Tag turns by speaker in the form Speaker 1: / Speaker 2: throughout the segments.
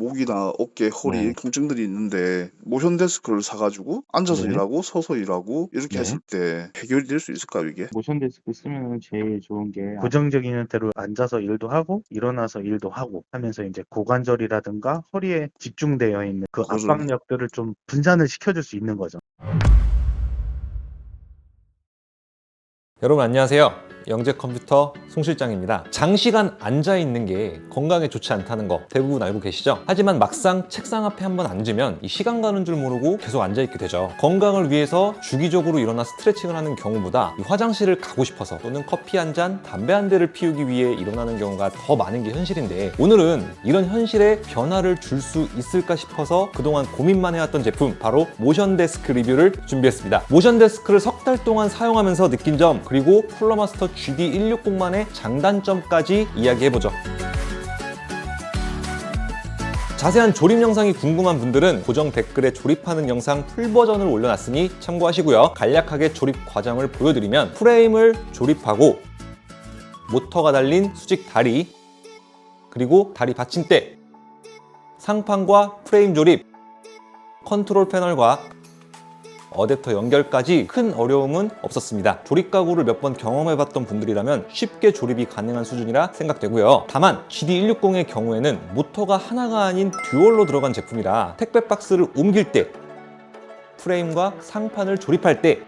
Speaker 1: 목이나 어깨, 허리
Speaker 2: 네.
Speaker 1: 통증들이 있는데 모션 데스크를 사가지고 앉아서
Speaker 2: 네.
Speaker 1: 일하고 서서 일하고 이렇게
Speaker 2: 네.
Speaker 1: 했을 때 해결이 될 수 있을까요, 이게?
Speaker 2: 모션 데스크 쓰면 제일 좋은 게 고정적인 형태로 앉아서 일도 하고 일어나서 일도 하고 하면서 이제 고관절이라든가 허리에 집중되어 있는 그
Speaker 1: 그거를
Speaker 2: 압박력들을 좀 분산을 시켜줄 수 있는 거죠.
Speaker 3: 여러분 안녕하세요. 영재컴퓨터 송 실장입니다. 장시간 앉아있는 게 건강에 좋지 않다는 거 대부분 알고 계시죠? 하지만 막상 책상 앞에 한번 앉으면 이 시간 가는 줄 모르고 계속 앉아있게 되죠. 건강을 위해서 주기적으로 일어나 스트레칭을 하는 경우보다 이 화장실을 가고 싶어서 또는 커피 한 잔, 담배 한 대를 피우기 위해 일어나는 경우가 더 많은 게 현실인데, 오늘은 이런 현실에 변화를 줄 수 있을까 싶어서 그동안 고민만 해왔던 제품, 바로 모션 데스크 리뷰를 준비했습니다. 모션 데스크를 석 달 동안 사용하면서 느낀 점, 그리고 쿨러마스터 GD160만의 장단점까지 이야기해보죠. 자세한 조립 영상이 궁금한 분들은 고정 댓글에 조립하는 영상 풀버전을 올려놨으니 참고하시고요. 간략하게 조립 과정을 보여드리면, 프레임을 조립하고 모터가 달린 수직 다리, 그리고 다리 받침대, 상판과 프레임 조립, 컨트롤 패널과 어댑터 연결까지 큰 어려움은 없었습니다. 조립 가구를 몇 번 경험해봤던 분들이라면 쉽게 조립이 가능한 수준이라 생각되고요. 다만 GD160의 경우에는 모터가 하나가 아닌 듀얼로 들어간 제품이라 택배 박스를 옮길 때, 프레임과 상판을 조립할 때,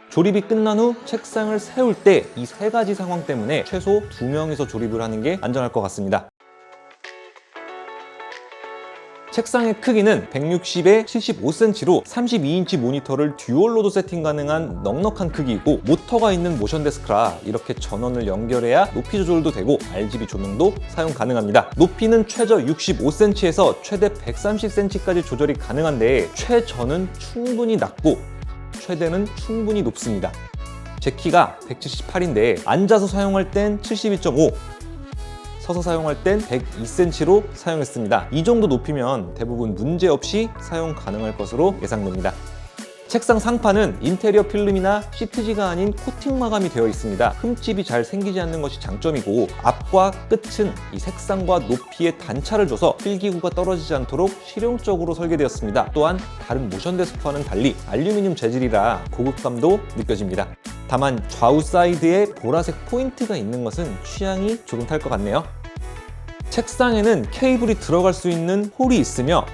Speaker 3: 조립이 끝난 후 책상을 세울 때, 이 세 가지 상황 때문에 최소 2명이서 조립을 하는 게 안전할 것 같습니다. 책상의 크기는 160에 75cm로 32인치 모니터를 듀얼로도 세팅 가능한 넉넉한 크기이고, 모터가 있는 모션 데스크라 이렇게 전원을 연결해야 높이 조절도 되고 RGB 조명도 사용 가능합니다. 높이는 최저 65cm에서 최대 130cm까지 조절이 가능한데, 최저는 충분히 낮고 최대는 충분히 높습니다. 제 키가 178인데 앉아서 사용할 땐 72.5, 서서 사용할 땐 102cm로 사용했습니다. 이 정도 높이면 대부분 문제없이 사용 가능할 것으로 예상됩니다. 책상 상판은 인테리어 필름이나 시트지가 아닌 코팅 마감이 되어 있습니다. 흠집이 잘 생기지 않는 것이 장점이고, 앞과 끝은 이 색상과 높이의 단차를 줘서 필기구가 떨어지지 않도록 실용적으로 설계되었습니다. 또한 다른 모션 데스크와는 달리 알루미늄 재질이라 고급감도 느껴집니다. 다만 좌우 사이드에 보라색 포인트가 있는 것은 취향이 조금 탈 것 같네요. 책상에는 케이블이 들어갈 수 있는 홀이 있으며,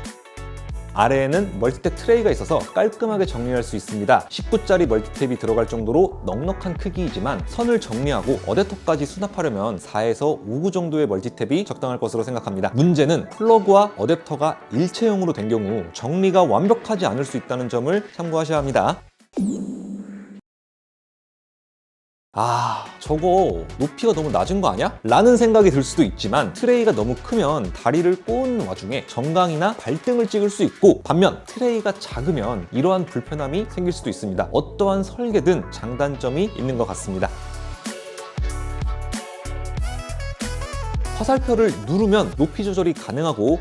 Speaker 3: 아래에는 멀티탭 트레이가 있어서 깔끔하게 정리할 수 있습니다. 19짜리 멀티탭이 들어갈 정도로 넉넉한 크기이지만 선을 정리하고 어댑터까지 수납하려면 4에서 5구 정도의 멀티탭이 적당할 것으로 생각합니다. 문제는 플러그와 어댑터가 일체형으로 된 경우 정리가 완벽하지 않을 수 있다는 점을 참고하셔야 합니다. 저거 높이가 너무 낮은 거 아니야? 라는 생각이 들 수도 있지만, 트레이가 너무 크면 다리를 꼬는 와중에 정강이나 발등을 찍을 수 있고, 반면 트레이가 작으면 이러한 불편함이 생길 수도 있습니다. 어떠한 설계든 장단점이 있는 것 같습니다. 화살표를 누르면 높이 조절이 가능하고,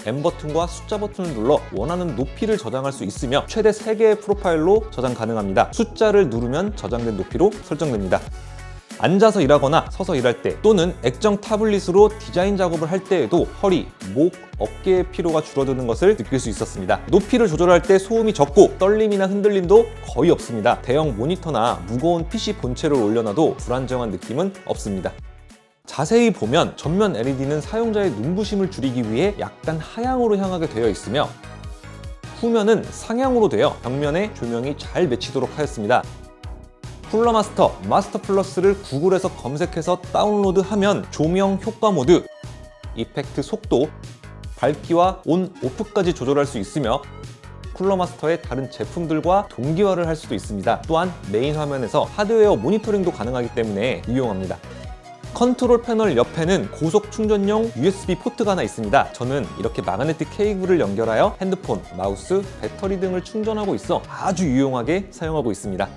Speaker 3: M 버튼과 숫자 버튼을 눌러 원하는 높이를 저장할 수 있으며, 최대 3개의 프로파일로 저장 가능합니다. 숫자를 누르면 저장된 높이로 설정됩니다. 앉아서 일하거나 서서 일할 때, 또는 액정 타블릿으로 디자인 작업을 할 때에도 허리, 목, 어깨의 피로가 줄어드는 것을 느낄 수 있었습니다. 높이를 조절할 때 소음이 적고 떨림이나 흔들림도 거의 없습니다. 대형 모니터나 무거운 PC 본체를 올려놔도 불안정한 느낌은 없습니다. 자세히 보면 전면 LED는 사용자의 눈부심을 줄이기 위해 약간 하향으로 향하게 되어 있으며, 후면은 상향으로 되어 벽면에 조명이 잘 맺히도록 하였습니다. 쿨러마스터 마스터 플러스를 구글에서 검색해서 다운로드하면 조명 효과 모드, 이펙트 속도, 밝기와 온, 오프까지 조절할 수 있으며, 쿨러마스터의 다른 제품들과 동기화를 할 수도 있습니다. 또한 메인 화면에서 하드웨어 모니터링도 가능하기 때문에 유용합니다. 컨트롤 패널 옆에는 고속 충전용 USB 포트가 하나 있습니다. 저는 이렇게 마그네틱 케이블을 연결하여 핸드폰, 마우스, 배터리 등을 충전하고 있어 아주 유용하게 사용하고 있습니다.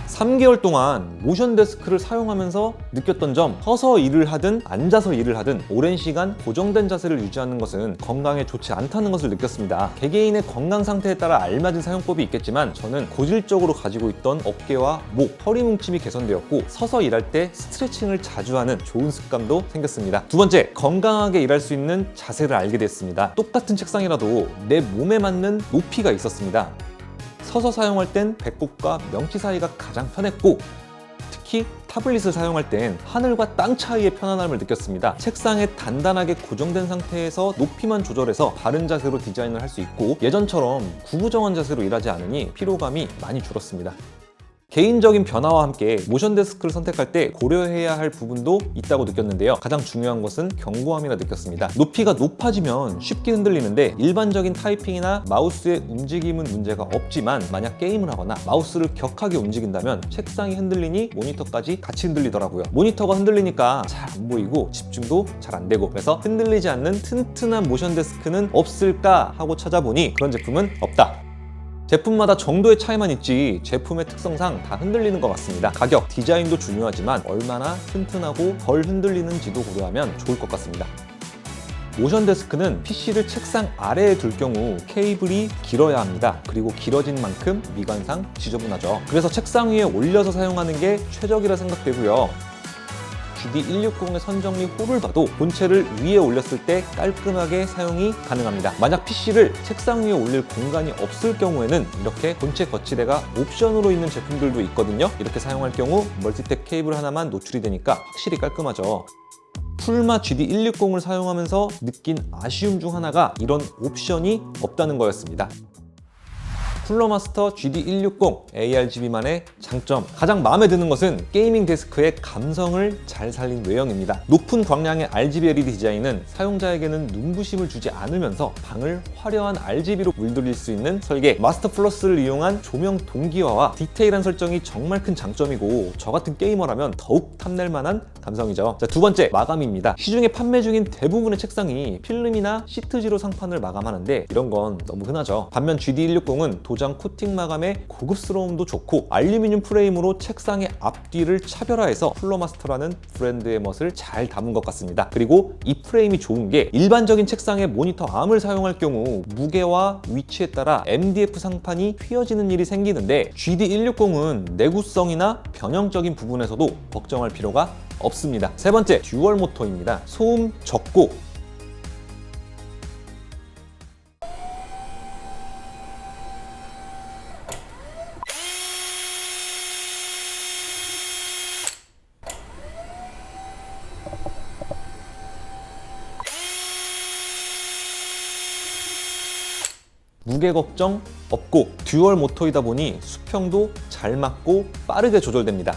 Speaker 3: 3개월 동안 모션 데스크를 사용하면서 느꼈던 점, 서서 일을 하든 앉아서 일을 하든 오랜 시간 고정된 자세를 유지하는 것은 건강에 좋지 않다는 것을 느꼈습니다. 개개인의 건강 상태에 따라 알맞은 사용법이 있겠지만 저는 고질적으로 가지고 있던 어깨와 목, 허리 뭉침이 개선되었고 서서 일할 때 스트레칭을 자주 하는 좋은 습관도 생겼습니다. 두 번째, 건강하게 일할 수 있는 자세를 알게 됐습니다. 똑같은 책상이라도 내 몸에 맞는 높이가 있었습니다. 서서 사용할 땐 배꼽과 명치 사이가 가장 편했고 특히 타블릿을 사용할 땐 하늘과 땅 차이의 편안함을 느꼈습니다. 책상에 단단하게 고정된 상태에서 높이만 조절해서 바른 자세로 디자인을 할 수 있고 예전처럼 구부정한 자세로 일하지 않으니 피로감이 많이 줄었습니다. 개인적인 변화와 함께 모션 데스크를 선택할 때 고려해야 할 부분도 있다고 느꼈는데요. 가장 중요한 것은 견고함이라 느꼈습니다. 높이가 높아지면 쉽게 흔들리는데 일반적인 타이핑이나 마우스의 움직임은 문제가 없지만 만약 게임을 하거나 마우스를 격하게 움직인다면 책상이 흔들리니 모니터까지 같이 흔들리더라고요. 모니터가 흔들리니까 잘 안 보이고 집중도 잘 안 되고 그래서 흔들리지 않는 튼튼한 모션 데스크는 없을까 하고 찾아보니 그런 제품은 없다. 제품마다 정도의 차이만 있지 제품의 특성상 다 흔들리는 것 같습니다. 가격, 디자인도 중요하지만 얼마나 튼튼하고 덜 흔들리는지도 고려하면 좋을 것 같습니다. 모션 데스크는 PC를 책상 아래에 둘 경우 케이블이 길어야 합니다. 그리고 길어진 만큼 미관상 지저분하죠. 그래서 책상 위에 올려서 사용하는 게 최적이라 생각되고요. GD160의 선정리 홀을 봐도 본체를 위에 올렸을 때 깔끔하게 사용이 가능합니다. 만약 PC를 책상 위에 올릴 공간이 없을 경우에는 이렇게 본체 거치대가 옵션으로 있는 제품들도 있거든요. 이렇게 사용할 경우 멀티탭 케이블 하나만 노출이 되니까 확실히 깔끔하죠. 풀마 GD160을 사용하면서 느낀 아쉬움 중 하나가 이런 옵션이 없다는 거였습니다. 쿨러마스터 GD160 ARGB만의 장점, 가장 마음에 드는 것은 게이밍 데스크의 감성을 잘 살린 외형입니다. 높은 광량의 RGB LED 디자인은 사용자에게는 눈부심을 주지 않으면서 방을 화려한 RGB로 물들일 수 있는 설계, 마스터 플러스를 이용한 조명 동기화와 디테일한 설정이 정말 큰 장점이고 저 같은 게이머라면 더욱 탐낼 만한 감성이죠. 자, 두 번째, 마감입니다. 시중에 판매 중인 대부분의 책상이 필름이나 시트지로 상판을 마감하는데 이런 건 너무 흔하죠. 반면 GD160은 도장 코팅 마감의 고급스러움도 좋고 알루미늄 프레임으로 책상의 앞뒤를 차별화해서 쿨러마스터라는 브랜드의 멋을 잘 담은 것 같습니다. 그리고 이 프레임이 좋은 게 일반적인 책상에 모니터 암을 사용할 경우 무게와 위치에 따라 MDF 상판이 휘어지는 일이 생기는데 GD160은 내구성이나 변형적인 부분에서도 걱정할 필요가 없습니다. 세 번째, 듀얼 모터입니다. 소음 적고 무게 걱정 없고 듀얼 모터이다 보니 수평도 잘 맞고 빠르게 조절됩니다.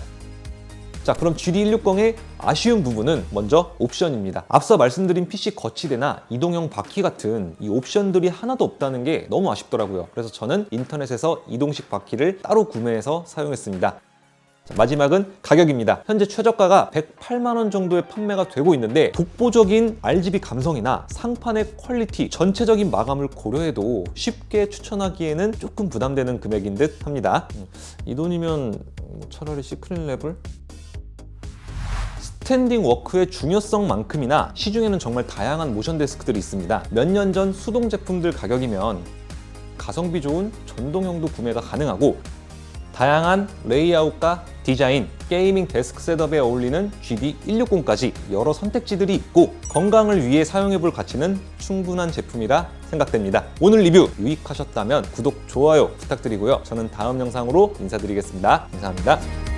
Speaker 3: 자, 그럼 GD160의 아쉬운 부분은 먼저 옵션입니다. 앞서 말씀드린 PC 거치대나 이동형 바퀴 같은 이 옵션들이 하나도 없다는 게 너무 아쉽더라고요. 그래서 저는 인터넷에서 이동식 바퀴를 따로 구매해서 사용했습니다. 자, 마지막은 가격입니다. 현재 최저가가 108만 원 정도에 판매가 되고 있는데 독보적인 RGB 감성이나 상판의 퀄리티, 전체적인 마감을 고려해도 쉽게 추천하기에는 조금 부담되는 금액인 듯 합니다. 이 돈이면 차라리 시크릿 레벨? 스탠딩 워크의 중요성만큼이나 시중에는 정말 다양한 모션 데스크들이 있습니다. 몇 년 전 수동 제품들 가격이면 가성비 좋은 전동형도 구매가 가능하고 다양한 레이아웃과 디자인, 게이밍 데스크 셋업에 어울리는 GD160까지 여러 선택지들이 있고 건강을 위해 사용해볼 가치는 충분한 제품이라 생각됩니다. 오늘 리뷰 유익하셨다면 구독, 좋아요 부탁드리고요. 저는 다음 영상으로 인사드리겠습니다. 감사합니다.